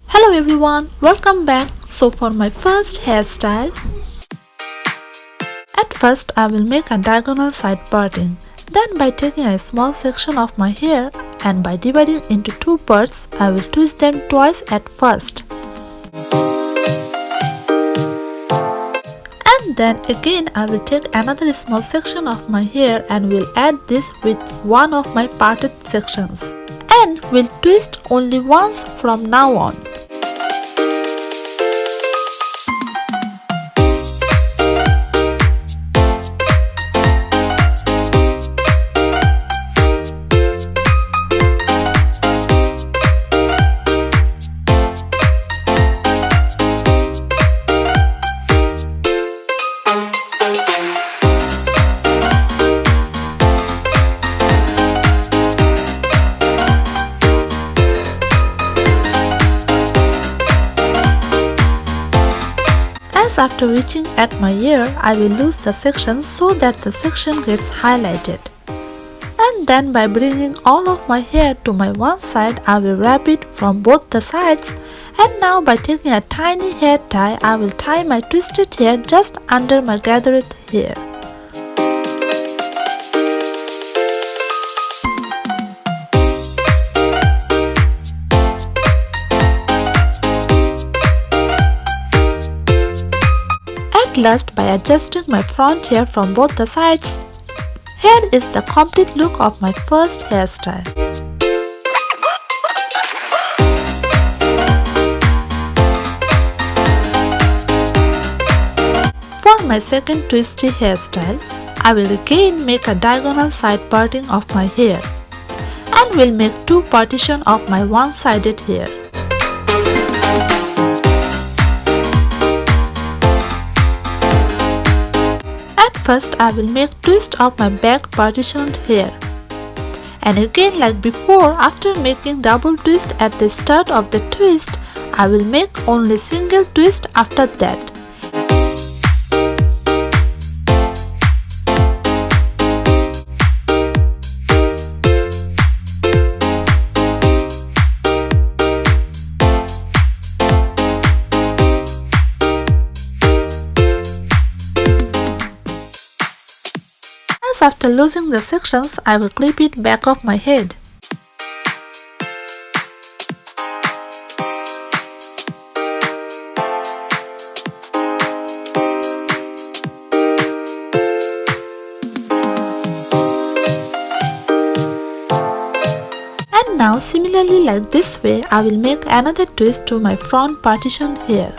Hello everyone, welcome back. So for my first hairstyle, at first I will make a diagonal side parting. Then by taking a small section of my hair and by dividing into two parts, I will twist them twice at first. And then again I will take another small section of my hair and will add this with one of my parted sections. And will twist only once from now on. After reaching at my ear, I will loose the section so that the section gets highlighted. And then by bringing all of my hair to my one side, I will wrap it from both the sides. And now by taking a tiny hair tie, I will tie my twisted hair just under my gathered hair. At last, by adjusting my front hair from both the sides, here is the complete look of my first hairstyle. For my second twisty hairstyle, I will again make a diagonal side parting of my hair and will make two partitions of my one-sided hair. First, I will make twist of my back partitioned hair. And again, like before, after making double twist at the start of the twist, I will make only single twist after that. After losing the sections, I will clip it back of my head. And now similarly like this way, I will make another twist to my front partitioned hair.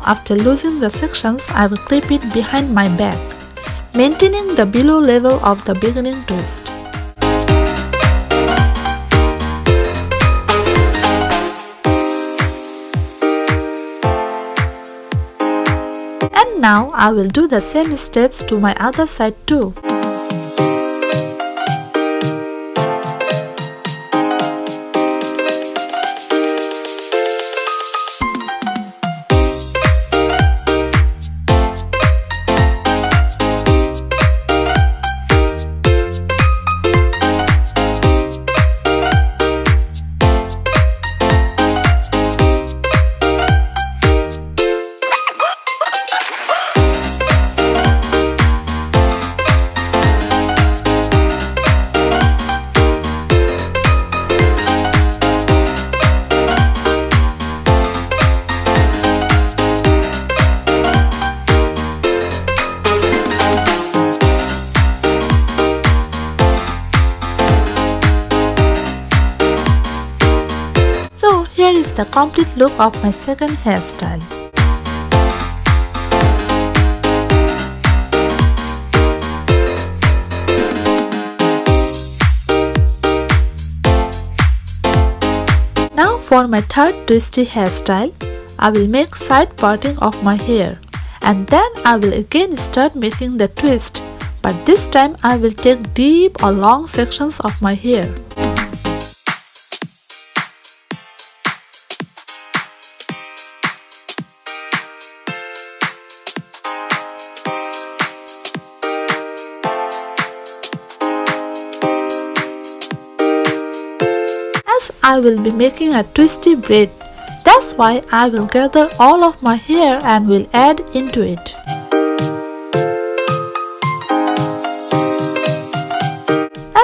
After losing the sections, I will clip it behind my back, maintaining the below level of the beginning twist. And now I will do the same steps to my other side too. Here is the complete look of my second hairstyle. For my third twisty hairstyle, I will make side parting of my hair, and then I will again start making the twist, but this time I will take deep or long sections of my hair. I will be making a twisty braid. That's why I will gather all of my hair and will add into it.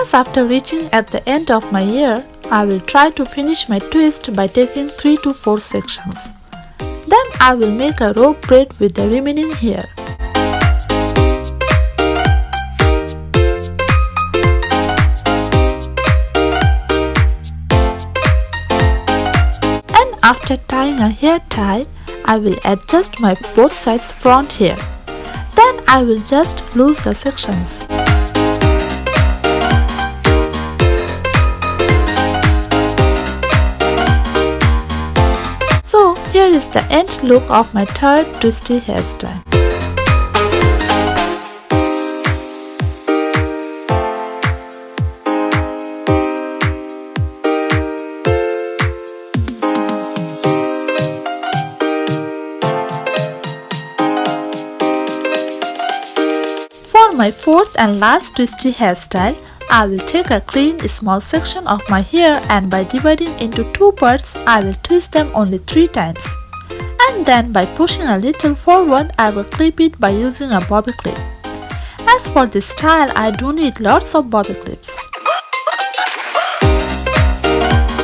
As after reaching at the end of my hair, I will try to finish my twist by taking 3 to 4 sections. Then I will make a rope braid with the remaining hair. After tying a hair tie, I will adjust my both sides front hair. Then I will just loose the sections. So here is the end look of my third twisty hairstyle. For my fourth and last twisty hairstyle, I will take a clean small section of my hair and by dividing into 2 parts, I will twist them only 3 times. And then by pushing a little forward, I will clip it by using a bobby clip. As for this style, I do need lots of bobby clips.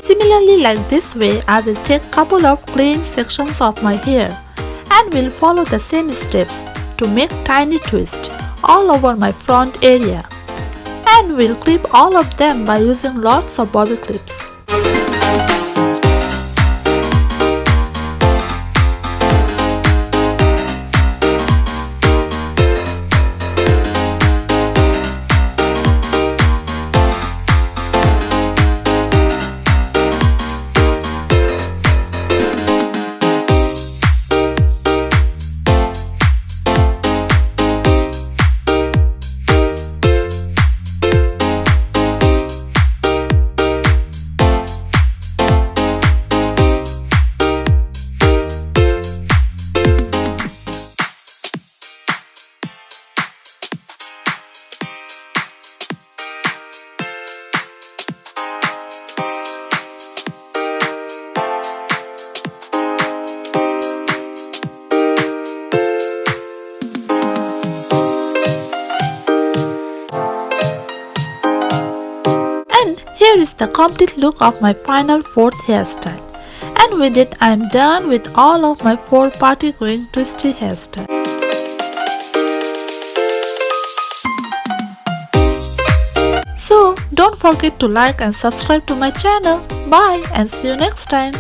Similarly, like this way, I will take couple of clean sections of my hair and will follow the same steps to make tiny twists all over my front area, and will clip all of them by using lots of bobby clips. Here is the complete look of my final fourth hairstyle, and with it I am done with all of my 4 party going twisty hairstyles. So don't forget to like and subscribe to my channel. Bye and see you next time.